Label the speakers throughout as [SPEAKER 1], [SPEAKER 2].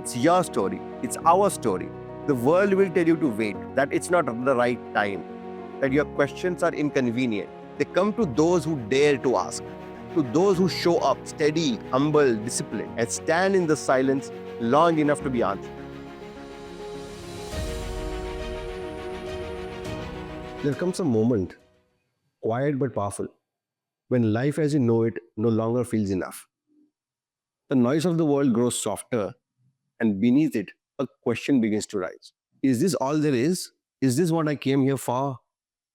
[SPEAKER 1] It's your story. It's our story. The world will tell you to wait, that it's not the right time, that your questions are inconvenient. They come to those who dare to ask, to those who show up steady, humble, disciplined, and stand in the silence long enough to be answered. There comes a moment, quiet but powerful, when life as you know it no longer feels enough. The noise of the world grows softer, and beneath it, a question begins to rise. Is this all there is? Is this what I came here for?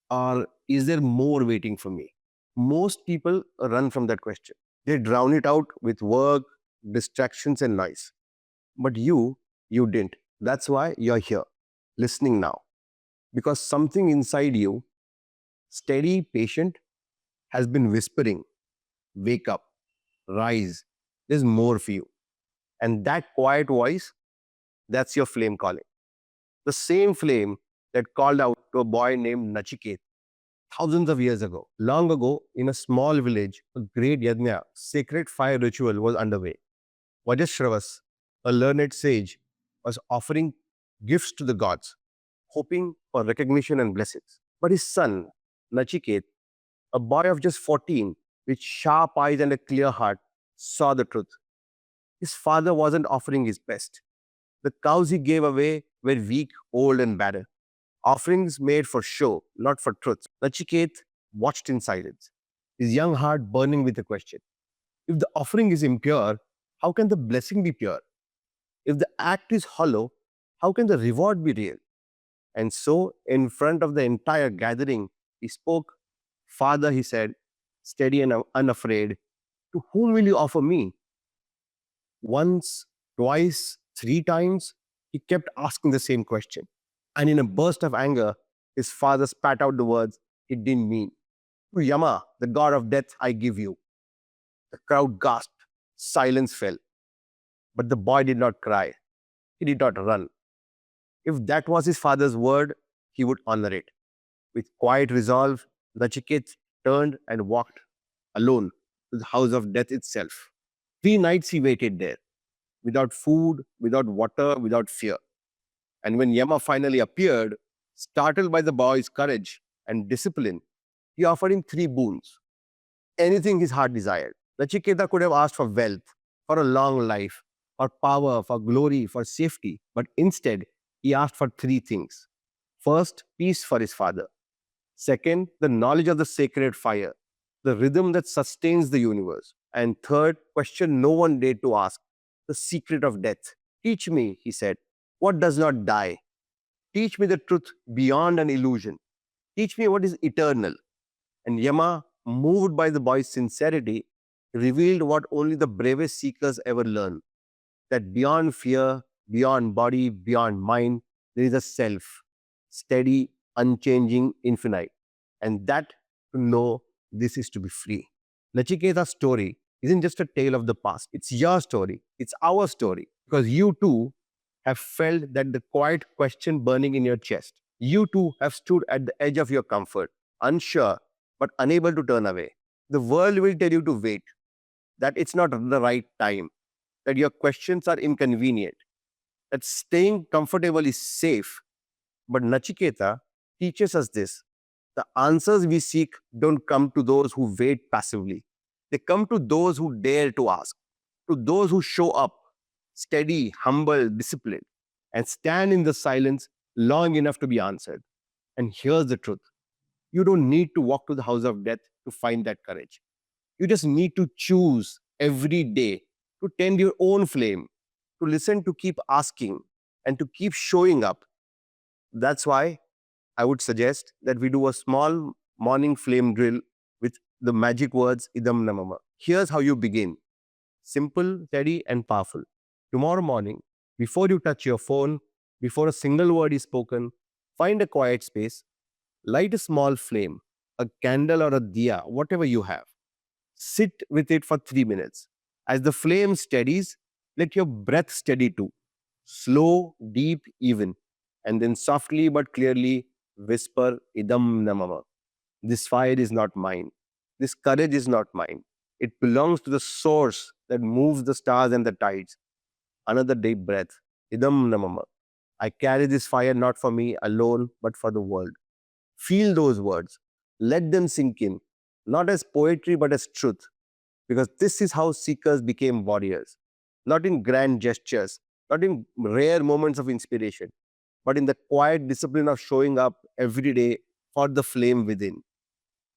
[SPEAKER 1] Or is there more waiting for me? Most people run from that question. They drown it out with work, distractions, and noise. But you didn't. That's why you're here, listening now. Because something inside you, steady, patient, has been whispering, wake up, rise, there's more for you. And that quiet voice, that's your flame calling. The same flame that called out to a boy named Nachiketa thousands of years ago. Long ago, in a small village, a great yajna, sacred fire ritual was underway. Vajashravas, a learned sage, was offering gifts to the gods, hoping for recognition and blessings. But his son, Nachiket, a boy of just 14, with sharp eyes and a clear heart, saw the truth. His father wasn't offering his best. The cows he gave away were weak, old, and battered. Offerings made for show, not for truth. Nachiket watched in silence, his young heart burning with a question. If the offering is impure, how can the blessing be pure? If the act is hollow, how can the reward be real? And so, in front of the entire gathering, he spoke. Father, he said, steady and unafraid, to whom will you offer me? Once, twice, three times, he kept asking the same question. And in a burst of anger, his father spat out the words he didn't mean. To Yama, the god of death, I give you. The crowd gasped. Silence fell. But the boy did not cry. He did not run. If that was his father's word, he would honor it. With quiet resolve, Nachiket turned and walked alone to the house of death itself. 3 nights he waited there, without food, without water, without fear. And when Yama finally appeared, startled by the boy's courage and discipline, he offered him 3 boons, anything his heart desired. Nachiketa could have asked for wealth, for a long life, for power, for glory, for safety, but instead, he asked for 3 things. First, peace for his father. Second, the knowledge of the sacred fire, the rhythm that sustains the universe. And third, question no one dared to ask, the secret of death. Teach me, he said, what does not die. Teach me the truth beyond an illusion. Teach me what is eternal. And Yama, moved by the boy's sincerity, revealed what only the bravest seekers ever learn, that beyond fear, beyond body, beyond mind, there is a self, steady, unchanging, infinite. And that to know this is to be free. Nachiketa's story isn't just a tale of the past, it's your story, it's our story, because you too have felt that the quiet question burning in your chest. You too have stood at the edge of your comfort, unsure but unable to turn away. The world will tell you to wait, that it's not the right time, that your questions are inconvenient, that staying comfortable is safe. But Nachiketa teaches us this. The answers we seek don't come to those who wait passively. They come to those who dare to ask, to those who show up, steady, humble, disciplined, and stand in the silence long enough to be answered. And here's the truth. You don't need to walk to the house of death to find that courage. You just need to choose every day to tend your own flame, to listen, to keep asking, and to keep showing up. That's why I would suggest that we do a small morning flame drill with the magic words Idam Namama. Here's how you begin. Simple, steady, and powerful. Tomorrow morning, before you touch your phone, before a single word is spoken, find a quiet space, light a small flame, a candle or a diya, whatever you have. Sit with it for 3 minutes. As the flame steadies, let your breath steady too. Slow, deep, even. And then softly but clearly whisper Idam Namama. This fire is not mine. This courage is not mine. It belongs to the source that moves the stars and the tides. Another deep breath. Idam namama. I carry this fire not for me alone, but for the world. Feel those words. Let them sink in, not as poetry, but as truth. Because this is how seekers became warriors. Not in grand gestures, not in rare moments of inspiration, but in the quiet discipline of showing up every day for the flame within.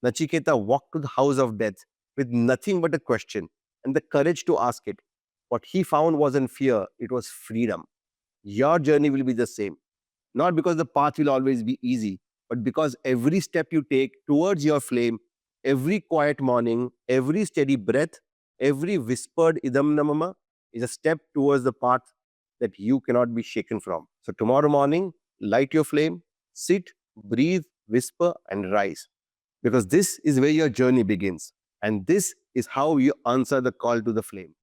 [SPEAKER 1] Nachiketa walked to the house of death with nothing but a question and the courage to ask it. What he found wasn't fear, it was freedom. Your journey will be the same. Not because the path will always be easy, but because every step you take towards your flame, every quiet morning, every steady breath, every whispered idam namama is a step towards the path that you cannot be shaken from. So, tomorrow morning, light your flame, sit, breathe, whisper, and rise. Because this is where your journey begins. And this is how you answer the call to the flame.